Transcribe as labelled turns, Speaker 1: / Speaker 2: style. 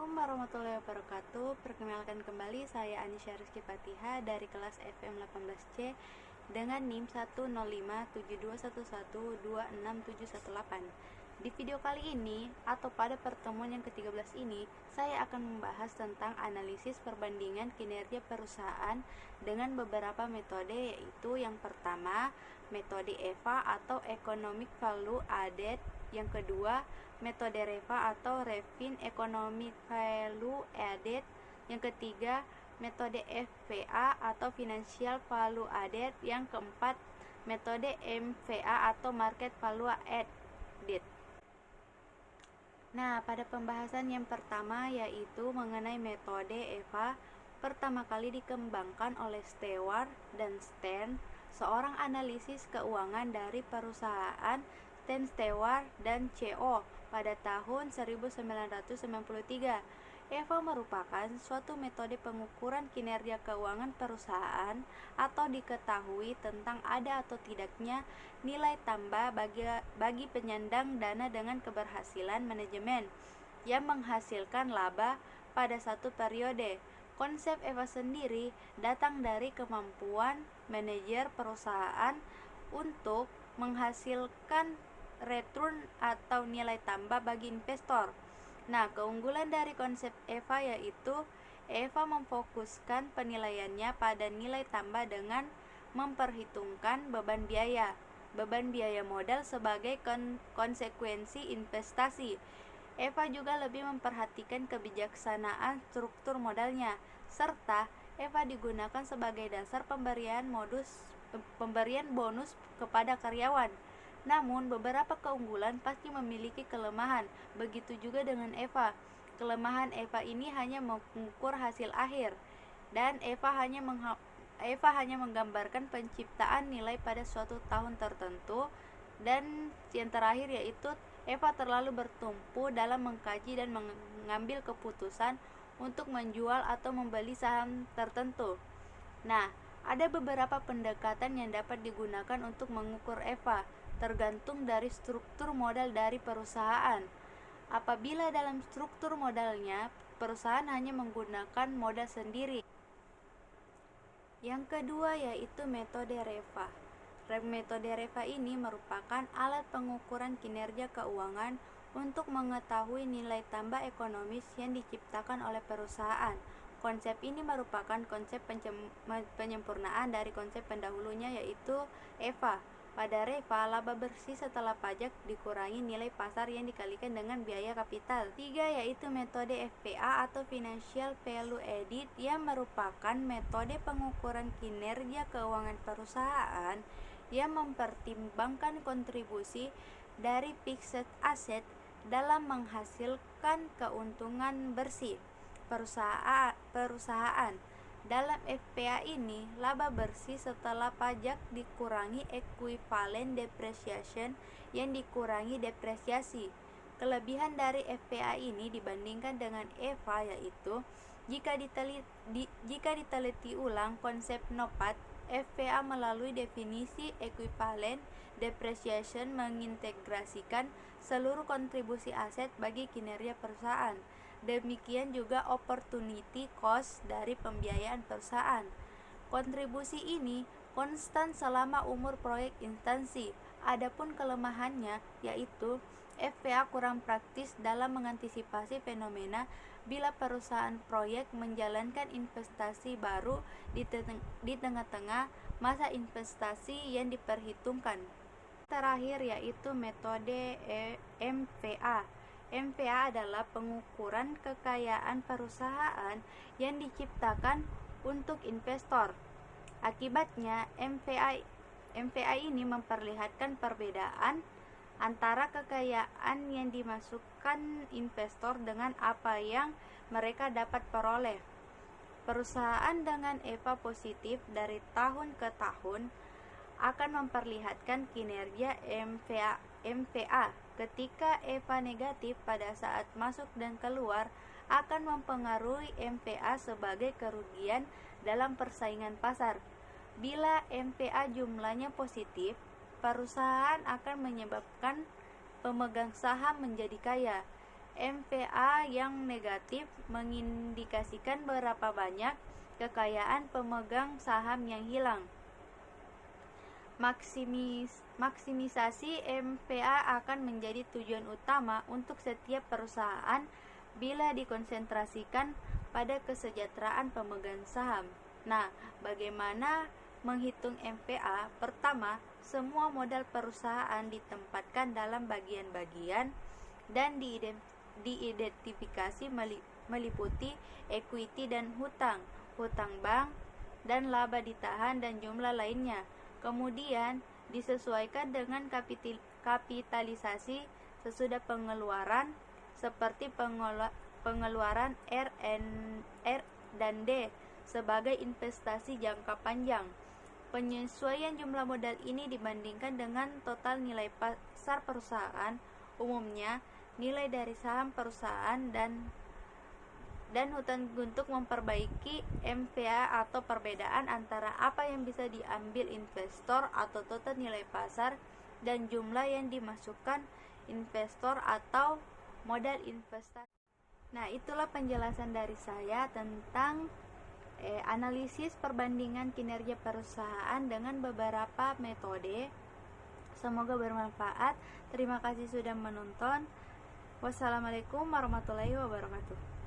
Speaker 1: Assalamualaikum warahmatullahi wabarakatuh. Perkenalkan kembali saya Anisya Rizky Fatiha dari kelas FM 18C dengan NIM 10572112618. Di video kali ini atau pada pertemuan yang ke-13 ini, saya akan membahas tentang analisis perbandingan kinerja perusahaan dengan beberapa metode, yaitu yang pertama, metode EVA atau Economic Value Added, yang kedua, metode REVA atau Refine Economic Value Added, yang ketiga, metode FVA atau Financial Value Added, yang keempat, metode MVA atau Market Value Added. Nah, pada pembahasan yang pertama yaitu mengenai metode EVA, pertama kali dikembangkan oleh Stewart dan Stern, seorang analisis keuangan dari perusahaan Stewart dan CO pada tahun 1993. EVA merupakan suatu metode pengukuran kinerja keuangan perusahaan atau diketahui tentang ada atau tidaknya nilai tambah bagi penyandang dana dengan keberhasilan manajemen yang menghasilkan laba pada satu periode. Konsep EVA sendiri datang dari kemampuan manajer perusahaan untuk menghasilkan return atau nilai tambah bagi investor. Nah, keunggulan dari konsep EVA yaitu EVA memfokuskan penilaiannya pada nilai tambah dengan memperhitungkan beban biaya modal sebagai konsekuensi investasi. EVA juga lebih memperhatikan kebijaksanaan struktur modalnya, serta EVA digunakan sebagai dasar pemberian bonus kepada karyawan. Namun, beberapa keunggulan pasti memiliki kelemahan. Begitu juga dengan EVA. Kelemahan EVA ini hanya mengukur hasil akhir, dan EVA hanya menggambarkan penciptaan nilai pada suatu tahun tertentu. Dan yang terakhir yaitu EVA terlalu bertumpu dalam mengkaji dan mengambil keputusan untuk menjual atau membeli saham tertentu. Nah, ada beberapa pendekatan yang dapat digunakan untuk mengukur EVA, tergantung dari struktur modal dari perusahaan. Apabila dalam struktur modalnya, perusahaan hanya menggunakan modal sendiri. Yang kedua yaitu metode REVA. Metode REVA ini merupakan alat pengukuran kinerja keuangan untuk mengetahui nilai tambah ekonomis yang diciptakan oleh perusahaan. Konsep ini merupakan konsep penyempurnaan dari konsep pendahulunya yaitu EVA. Pada REVA, laba bersih setelah pajak dikurangi nilai pasar yang dikalikan dengan biaya kapital. 3 yaitu metode FVA atau Financial Value Added, yang merupakan metode pengukuran kinerja keuangan perusahaan yang mempertimbangkan kontribusi dari fixed asset dalam menghasilkan keuntungan bersih perusahaan. Dalam FPA ini, laba bersih setelah pajak dikurangi equivalent depreciation yang dikurangi depresiasi. Kelebihan dari FPA ini dibandingkan dengan EVA yaitu jika diteliti ulang konsep NOPAT, FPA melalui definisi equivalent depreciation mengintegrasikan seluruh kontribusi aset bagi kinerja perusahaan. Demikian juga opportunity cost dari pembiayaan perusahaan. Kontribusi ini konstan selama umur proyek instansi. Adapun kelemahannya yaitu FPA kurang praktis dalam mengantisipasi fenomena bila perusahaan proyek menjalankan investasi baru di tengah-tengah masa investasi yang diperhitungkan. Terakhir yaitu metode MVA. MVA adalah pengukuran kekayaan perusahaan yang diciptakan untuk investor. Akibatnya, MVA ini memperlihatkan perbedaan antara kekayaan yang dimasukkan investor dengan apa yang mereka dapat peroleh. Perusahaan dengan EVA positif dari tahun ke tahun akan memperlihatkan kinerja MVA. Ketika EVA negatif pada saat masuk dan keluar akan mempengaruhi MVA sebagai kerugian dalam persaingan pasar. Bila MVA jumlahnya positif, perusahaan akan menyebabkan pemegang saham menjadi kaya. MPA yang negatif mengindikasikan berapa banyak kekayaan pemegang saham yang hilang. Maksimisasi MPA akan menjadi tujuan utama untuk setiap perusahaan bila dikonsentrasikan pada kesejahteraan pemegang saham. Nah, bagaimana menghitung MPA? Pertama, semua modal perusahaan ditempatkan dalam bagian-bagian dan diidentifikasi meliputi equity dan hutang bank, dan laba ditahan dan jumlah lainnya. Kemudian disesuaikan dengan kapitalisasi sesudah pengeluaran seperti pengeluaran R dan D sebagai investasi jangka panjang. Penyesuaian jumlah modal ini dibandingkan dengan total nilai pasar perusahaan, umumnya nilai dari saham perusahaan dan hutang untuk memperbaiki MPA atau perbedaan antara apa yang bisa diambil investor atau total nilai pasar dan jumlah yang dimasukkan investor atau modal investasi. Nah, itulah penjelasan dari saya tentang analisis perbandingan kinerja perusahaan dengan beberapa metode. Semoga bermanfaat. Terima kasih sudah menonton. Wassalamualaikum warahmatullahi wabarakatuh.